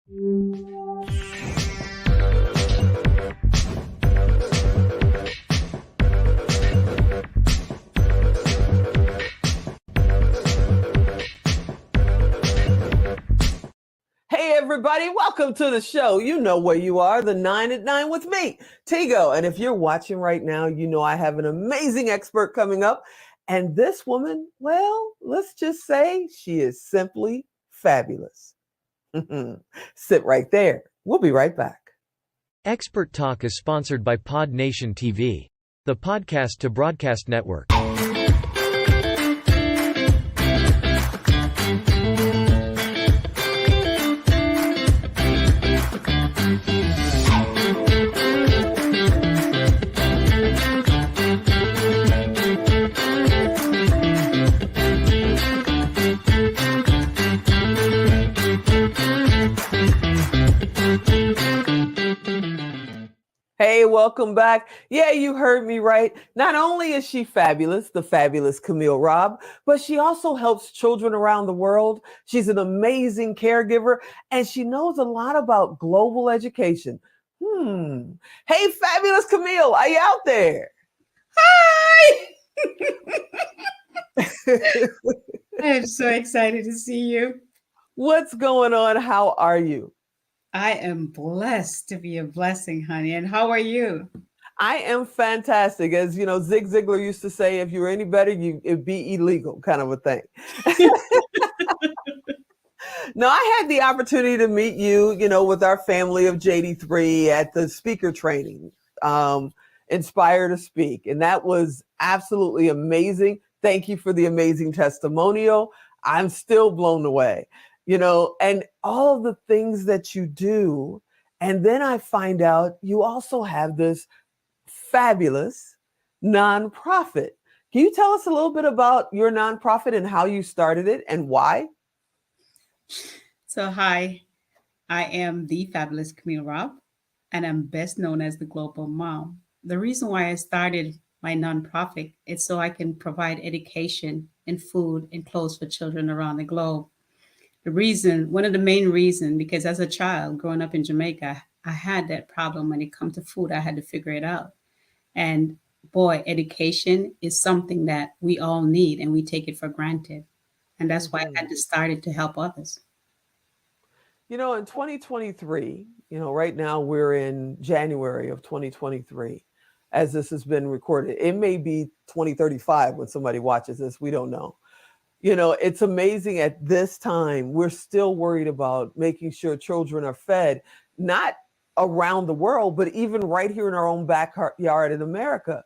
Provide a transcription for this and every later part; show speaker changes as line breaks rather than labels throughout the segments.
Hey, everybody, welcome to the show. You know where you are, the 9 at 9 with me, Tigo. And if you're watching right now, you know I have an amazing expert coming up. And this woman, well, let's just say she is simply fabulous. Sit right there. We'll be right back.
Expert Talk is sponsored by Pod Nation TV, the podcast to broadcast network.
Hey, welcome back. Yeah, you heard me right. Not only is she fabulous, the fabulous Camille Robb, but she also helps children around the world. She's an amazing caregiver, and she knows a lot about global education. Hey, fabulous Camille, are you out there?
Hi! I'm so excited to see you.
What's going on? How are you?
I am blessed to be a blessing, honey. And how are you?
I am fantastic. As you know, Zig Ziglar used to say, if you're any better, it'd be illegal, kind of a thing. No, I had the opportunity to meet you, with our family of JD3 at the speaker training, Inspire to Speak. And that was absolutely amazing. Thank you for the amazing testimonial. I'm still blown away. And all of the things that you do. And then I find out you also have this fabulous nonprofit. Can you tell us a little bit about your nonprofit and how you started it and why?
So, hi, I am the fabulous Camille Robb, and I'm best known as the Global Mom. The reason why I started my nonprofit is so I can provide education and food and clothes for children around the globe. One of the main reasons, because as a child growing up in Jamaica, I had that problem when it comes to food. I had to figure it out. And boy, education is something that we all need and we take it for granted. And that's why I had to start it to help others.
In 2023, right now we're in January of 2023, as this has been recorded. It may be 2035 when somebody watches this. We don't know. It's amazing at this time, we're still worried about making sure children are fed, not around the world, but even right here in our own backyard in America.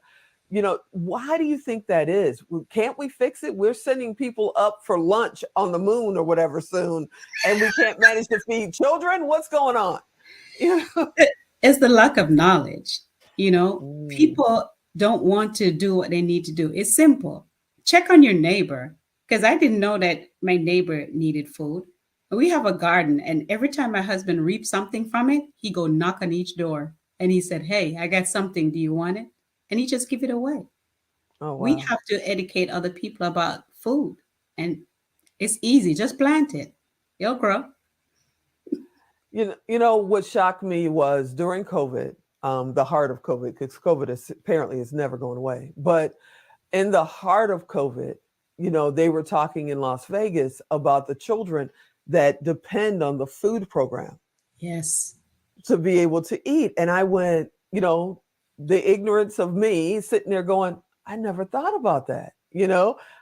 Why do you think that is? Can't we fix it? We're sending people up for lunch on the moon or whatever soon, and we can't manage to feed children. What's going on?
It's the lack of knowledge. People don't want to do what they need to do. It's simple. Check on your neighbor. Because I didn't know that my neighbor needed food. We have a garden, and every time my husband reaps something from it, he go knock on each door. And he said, hey, I got something. Do you want it? And he just give it away.
Oh, wow.
We have to educate other people about food. And it's easy. Just plant it. It'll grow.
What shocked me was during COVID, the heart of COVID, because COVID apparently is never going away. But in the heart of COVID, they were talking in Las Vegas about the children that depend on the food program.
Yes.
To be able to eat. And I went, the ignorance of me sitting there going, I never thought about that.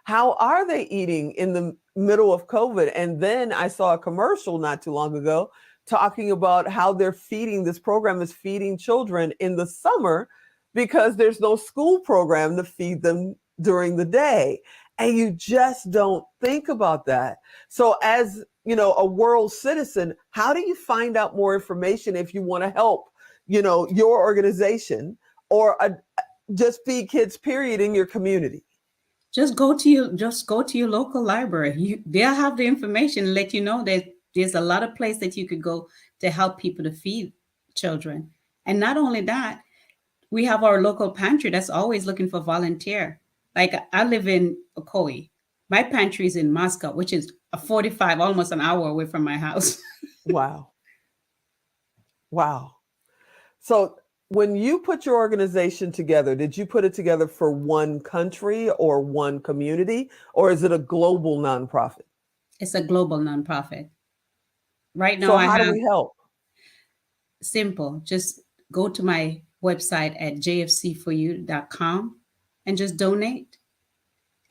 How are they eating in the middle of COVID? And then I saw a commercial not too long ago talking about how this program is feeding children in the summer because there's no school program to feed them during the day. And you just don't think about that. So as, a world citizen, how do you find out more information if you want to help, your organization or just feed kids, period, in your community?
Just go to your local library. They'll have the information and let you know that there's a lot of places that you could go to help people to feed children. And not only that, we have our local pantry that's always looking for volunteer. Like I live in Ocoee. My pantry is in Moscow, which is a 45, almost an hour away from my house.
Wow. Wow. So when you put your organization together, did you put it together for one country or one community, or is it a global nonprofit?
It's a global nonprofit. Right now,
So
I
how do
have
we help?
simple. Just go to my website at jfc4u.com and just donate.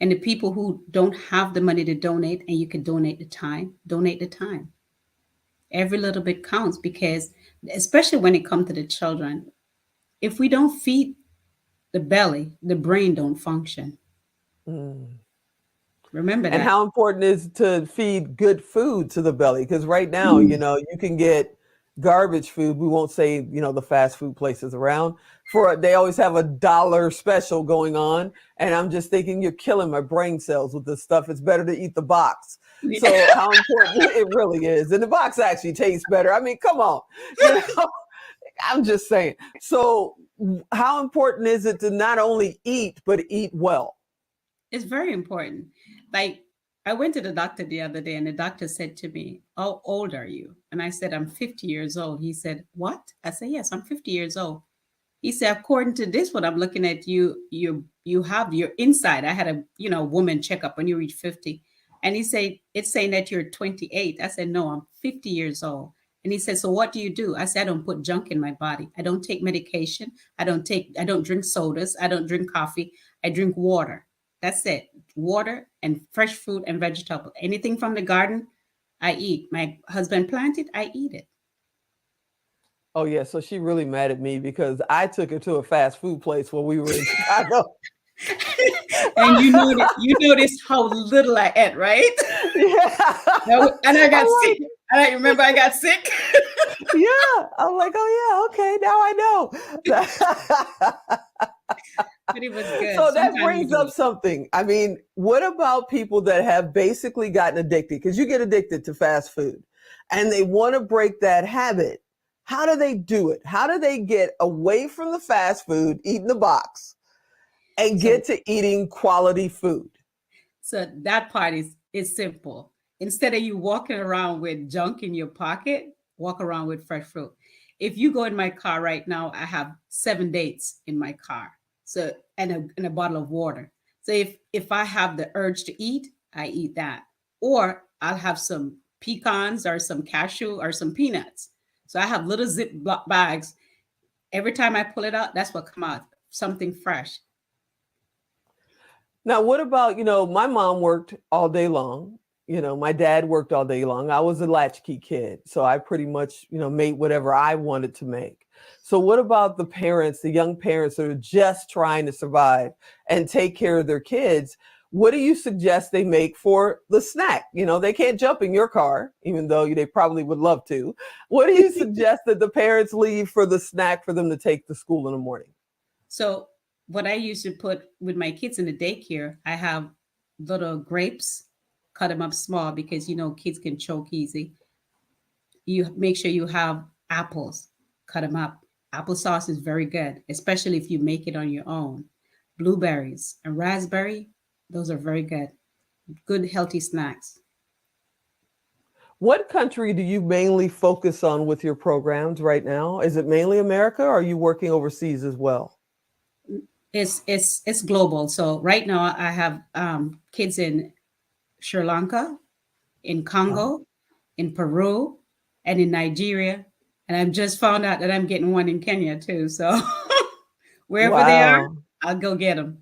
And the people who don't have the money to donate, and you can donate the time, donate the time. Every little bit counts because, especially when it comes to the children, if we don't feed the belly, the brain don't function.
Mm.
Remember
And
that.
how important is to feed good food to the belly? Because right now, you can get garbage food. We won't say, the fast food places around they always have a dollar special going on. And I'm just thinking you're killing my brain cells with this stuff. It's better to eat the box. So how important it really is. And the box actually tastes better. I mean, come on, I'm just saying. So how important is it to not only eat, but eat well?
It's very important. Like, I went to the doctor the other day, and the doctor said to me, "How old are you?" And I said, "I'm 50 years old." He said, "What?" I said, "Yes, I'm 50 years old." He said, "According to this, what I'm looking at, you have your inside." I had a woman checkup when you reach 50, and he said it's saying that you're 28. I said, "No, I'm 50 years old." And he said, "So what do you do?" I said, "I don't put junk in my body. I don't take medication. I don't drink sodas. I don't drink coffee. I drink water. That's it. Water and fresh fruit and vegetable. Anything from the garden, I eat. My husband planted, I eat it."
Oh yeah, so she really mad at me because I took her to a fast food place when we were in Chicago.
And you notice how little I ate, right?
Yeah.
And I got
I'm
sick.
like,
And I remember I got sick.
yeah. I'm like, oh yeah, okay, now I know.
But it was good.
So that
Sometimes you
brings
do
up
it.
something. I mean, what about people that have basically gotten addicted? Because you get addicted to fast food and they want to break that habit. How do they do it? How do they get away from the fast food, eating the box, and
So
get to eating quality food?
so that part is simple. Instead of you walking around with junk in your pocket, walk around with fresh fruit. If you go in my car right now, I have 7 dates in my car. So and a bottle of water. So if I have the urge to eat, I eat that. Or I'll have some pecans or some cashew or some peanuts. So I have little zip bags. Every time I pull it out, that's what come out. Something fresh.
Now, what about, my mom worked all day long. My dad worked all day long. I was a latchkey kid. So I pretty much, made whatever I wanted to make. So what about the parents, the young parents that are just trying to survive and take care of their kids? What do you suggest they make for the snack? They can't jump in your car, even though they probably would love to. What do you suggest that the parents leave for the snack for them to take to school in the morning?
So what I used to put with my kids in the daycare, I have little grapes, cut them up small because kids can choke easy. You make sure you have apples, cut them up. Applesauce is very good, especially if you make it on your own. Blueberries and raspberry, those are very good. Good healthy snacks.
What country do you mainly focus on with your programs right now? Is it mainly America or are you working overseas as well?
It's global. So right now I have kids in Sri Lanka, in
Wow.
Congo, in Peru, and in Nigeria. And I've just found out that I'm getting one in Kenya too. So wherever they are,
Wow.
I'll go get them.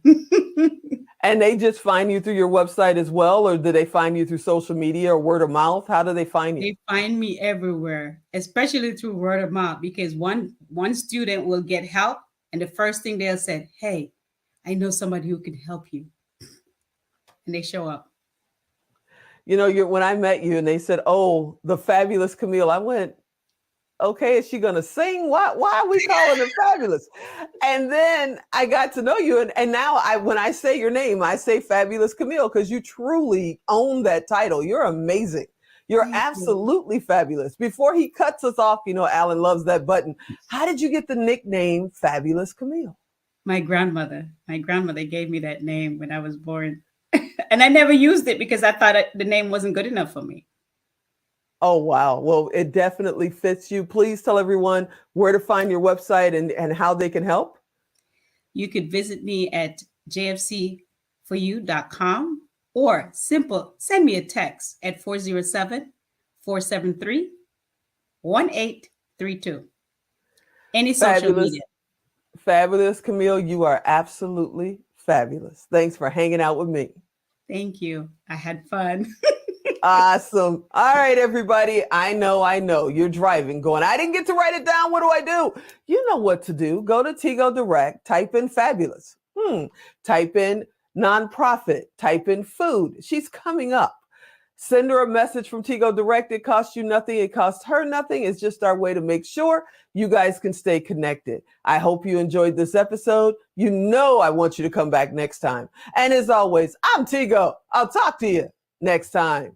And they just find you through your website as well, or do they find you through social media or word of mouth? How do they find you?
They find me everywhere, especially through word of mouth, because one student will get help, and the first thing they'll say, "Hey, I know somebody who can help you," and they show up.
When I met you and they said, "Oh, the fabulous Camille," I went, "Okay, is she gonna sing? Why are we calling her fabulous?" And then I got to know you, and now when I say your name, I say fabulous Camille because you truly own that title. You're amazing. You're
Thank you.
absolutely fabulous. Before he cuts us off, Alan loves that button. How did you get the nickname Fabulous Camille?
My grandmother gave me that name when I was born, and I never used it because I thought the name wasn't good enough for me.
Oh, wow. Well, it definitely fits you. Please tell everyone where to find your website and how they can help.
You could visit me at jfcforyou.com or simple send me a text at 407-473-1832. Any social
Fabulous.
media.
Fabulous, Camille. You are absolutely fabulous. Thanks for hanging out with me.
Thank you. I had fun.
Awesome. All right, everybody. I know. You're driving, going, I didn't get to write it down. What do I do? You know what to do. Go to Tigo Direct, type in fabulous. Type in nonprofit, type in food. She's coming up. Send her a message from Tigo Direct. It costs you nothing. It costs her nothing. It's just our way to make sure you guys can stay connected. I hope you enjoyed this episode. You know I want you to come back next time. And as always, I'm Tigo. I'll talk to you next time.